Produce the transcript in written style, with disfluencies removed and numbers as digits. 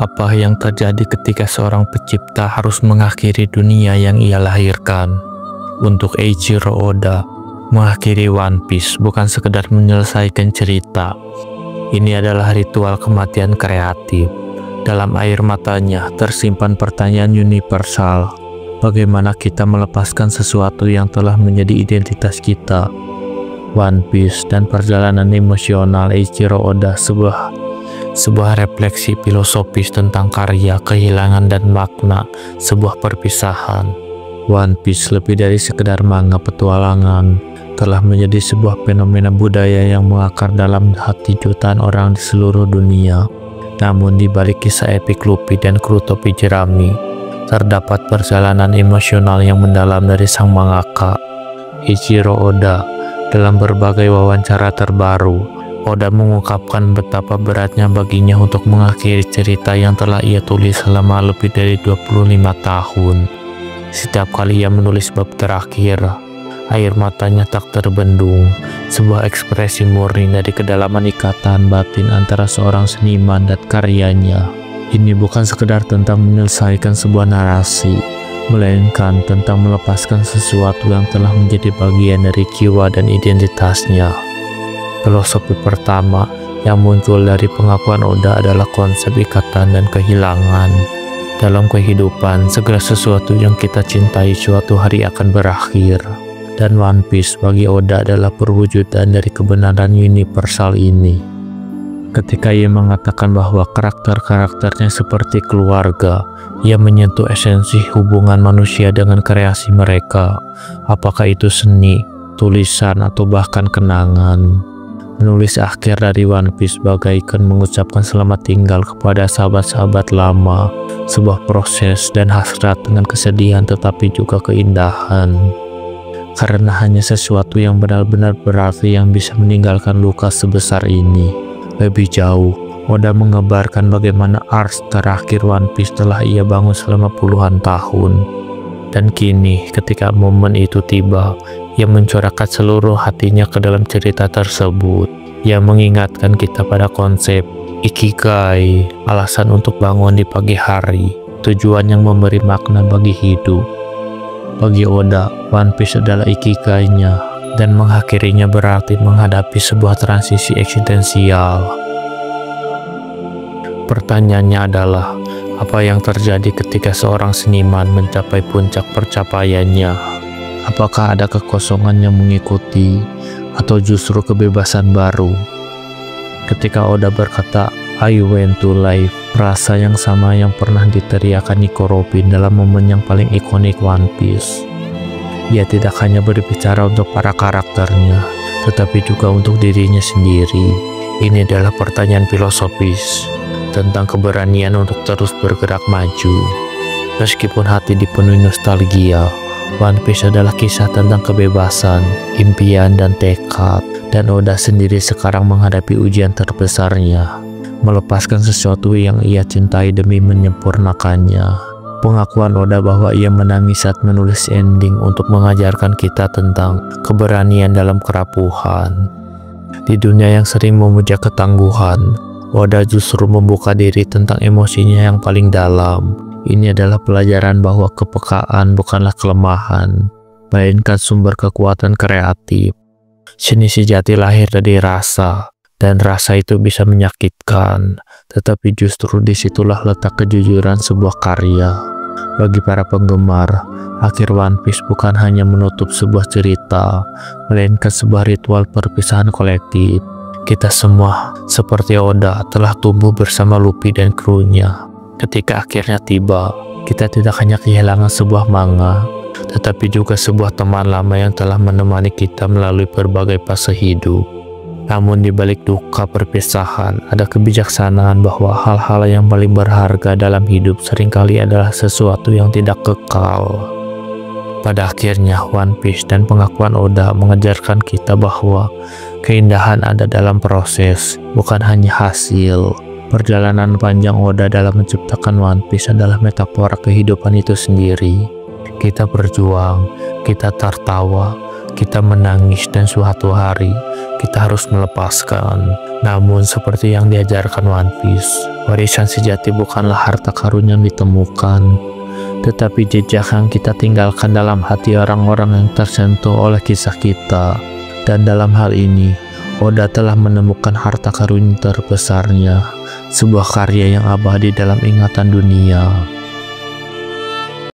Apa yang terjadi ketika seorang pencipta harus mengakhiri dunia yang ia lahirkan? Untuk Eiichiro Oda, mengakhiri One Piece bukan sekedar menyelesaikan cerita. Ini adalah ritual kematian kreatif. Dalam air matanya tersimpan pertanyaan universal. Bagaimana kita melepaskan sesuatu yang telah menjadi identitas kita? One Piece dan perjalanan emosional Eiichiro Oda, sebuah refleksi filosofis tentang karya, kehilangan, dan makna sebuah perpisahan. One Piece lebih dari sekedar manga petualangan, telah menjadi sebuah fenomena budaya yang mengakar dalam hati jutaan orang di seluruh dunia. Namun di balik kisah epik Luffy dan kru topi jerami, terdapat perjalanan emosional yang mendalam dari sang mangaka, Eiichiro Oda. Dalam berbagai wawancara terbaru, Oda mengungkapkan betapa beratnya baginya untuk mengakhiri cerita yang telah ia tulis selama lebih dari 25 tahun. Setiap kali ia menulis bab terakhir, air matanya tak terbendung, sebuah ekspresi murni dari kedalaman ikatan batin antara seorang seniman dan karyanya. Ini bukan sekedar tentang menyelesaikan sebuah narasi, melainkan tentang melepaskan sesuatu yang telah menjadi bagian dari jiwa dan identitasnya. Filosofi pertama yang muncul dari pengakuan Oda adalah konsep ikatan dan kehilangan. Dalam kehidupan, segala sesuatu yang kita cintai suatu hari akan berakhir. Dan One Piece bagi Oda adalah perwujudan dari kebenaran universal ini. Ketika ia mengatakan bahwa karakter-karakternya seperti keluarga, ia menyentuh esensi hubungan manusia dengan kreasi mereka, apakah itu seni, tulisan, atau bahkan kenangan. Menulis akhir dari One Piece bagaikan mengucapkan selamat tinggal kepada sahabat-sahabat lama, sebuah proses dan hasrat dengan kesedihan tetapi juga keindahan. Karena hanya sesuatu yang benar-benar berarti yang bisa meninggalkan luka sebesar ini. Lebih jauh, Oda mengabarkan bagaimana ars terakhir One Piece telah ia bangun selama puluhan tahun. Dan kini, ketika momen itu tiba, ia mencurahkan seluruh hatinya ke dalam cerita tersebut. Ia mengingatkan kita pada konsep Ikigai, alasan untuk bangun di pagi hari, tujuan yang memberi makna bagi hidup. Bagi Oda, One Piece adalah Ikigainya, dan mengakhirinya berarti menghadapi sebuah transisi eksistensial. Pertanyaannya adalah, apa yang terjadi ketika seorang seniman mencapai puncak pencapaiannya? Apakah ada kekosongan yang mengikuti, atau justru kebebasan baru? Ketika Oda berkata, I went to life, rasa yang sama yang pernah diteriakan Nico Robin dalam momen yang paling ikonik One Piece. Ia tidak hanya berbicara untuk para karakternya, tetapi juga untuk dirinya sendiri. Ini adalah pertanyaan filosofis tentang keberanian untuk terus bergerak maju. Meskipun hati dipenuhi nostalgia, One Piece adalah kisah tentang kebebasan, impian, dan tekad. Dan Oda sendiri sekarang menghadapi ujian terbesarnya, melepaskan sesuatu yang ia cintai demi menyempurnakannya. Pengakuan Oda bahwa ia menangis saat menulis ending untuk mengajarkan kita tentang keberanian dalam kerapuhan. Di dunia yang sering memuja ketangguhan, Oda justru membuka diri tentang emosinya yang paling dalam. Ini adalah pelajaran bahwa kepekaan bukanlah kelemahan, melainkan sumber kekuatan kreatif. Seni sejati lahir dari rasa, dan rasa itu bisa menyakitkan, tetapi justru disitulah letak kejujuran sebuah karya. Bagi para penggemar, akhir One Piece bukan hanya menutup sebuah cerita, melainkan sebuah ritual perpisahan kolektif. Kita semua, seperti Oda, telah tumbuh bersama Luffy dan krunya. Ketika akhirnya tiba, kita tidak hanya kehilangan sebuah manga, tetapi juga sebuah teman lama yang telah menemani kita melalui berbagai fase hidup. Namun di balik duka perpisahan, ada kebijaksanaan bahwa hal-hal yang paling berharga dalam hidup seringkali adalah sesuatu yang tidak kekal. Pada akhirnya, One Piece dan pengakuan Oda mengajarkan kita bahwa keindahan ada dalam proses, bukan hanya hasil. Perjalanan panjang Oda dalam menciptakan One Piece adalah metafora kehidupan itu sendiri. Kita berjuang, kita tertawa, kita menangis, dan suatu hari kita harus melepaskan. Namun seperti yang diajarkan One Piece, warisan sejati bukanlah harta karun yang ditemukan, tetapi jejak yang kita tinggalkan dalam hati orang-orang yang tersentuh oleh kisah kita. Dan dalam hal ini, Oda telah menemukan harta karun terbesarnya, sebuah karya yang abadi dalam ingatan dunia.